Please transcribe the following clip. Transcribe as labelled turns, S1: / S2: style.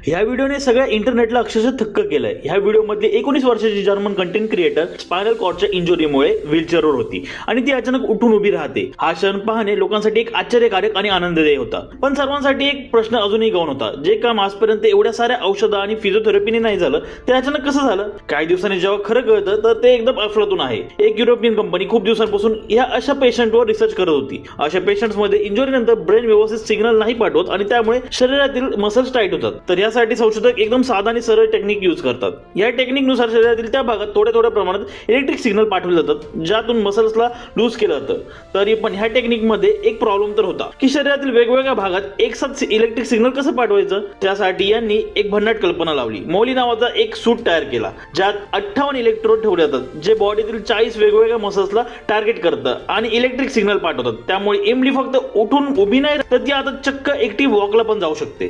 S1: ह्या व्हिडिओने सगळ्या इंटरनेटला अक्षरशः थक्क केलंय। ह्या व्हिडिओमधली 19 वर्षाची जर्मन कंटेंट क्रिएटर स्पायनल कॉर्डच्या इंजुरीमुळे व्हीलचेअरवर होती आणि ती अचानक उठून उभी राहते। हा क्षण पाहणे लोकांसाठी एक आश्चर्यकारक आणि आनंददायी होता, पण सर्वांसाठी एक प्रश्न अजूनही गौण होता। जे काम आजपर्यंत एवढ्या साऱ्या औषधं आणि फिजिओथेरपीने नाही झालं ते अचानक कसं झालं? काही दिवसांनी जेव्हा खरं कळतं तर ते एकदम अफलातून आहे। एक युरोपियन कंपनी खूप दिवसांपासून या अशा पेशंटवर रिसर्च करत होती। अशा पेशंट्समध्ये इंजुरीनंतर ब्रेन व्यवस्थित सिग्नल नाही पाठवत आणि त्यामुळे शरीरातील मसल्स टाईट होतात। तर यासाठी संशोधक एकदम साधा आणि सरळ टेक्निक यूज करतात। या टेक्निकनुसार शरीरातील त्या भागात थोड्या प्रमाणात इलेक्ट्रिक सिग्नल पाठवले जातात, ज्यातून मसल्सला लूज केलं जातं। तरी पण ह्या टेक्निकमध्ये एक प्रॉब्लेम तर होता की शरीरातील वेगवेगळ्या भागात एकसाथ इलेक्ट्रिक सिग्नल कसं पाठवायचं। त्यासाठी यांनी एक भन्नाट कल्पना लावली। मौली नावाचा एक सूट तयार केला, ज्यात 58 इलेक्ट्रोड ठेवले जातात, जे बॉडीतील 40 वेगवेगळ्या मसल्सला टार्गेट करतं आणि इलेक्ट्रिक सिग्नल पाठवतात। त्यामुळे इमली फक्त उठून उभी नाही तर ती आता चक्क एकटी वॉकला पण जाऊ शकते।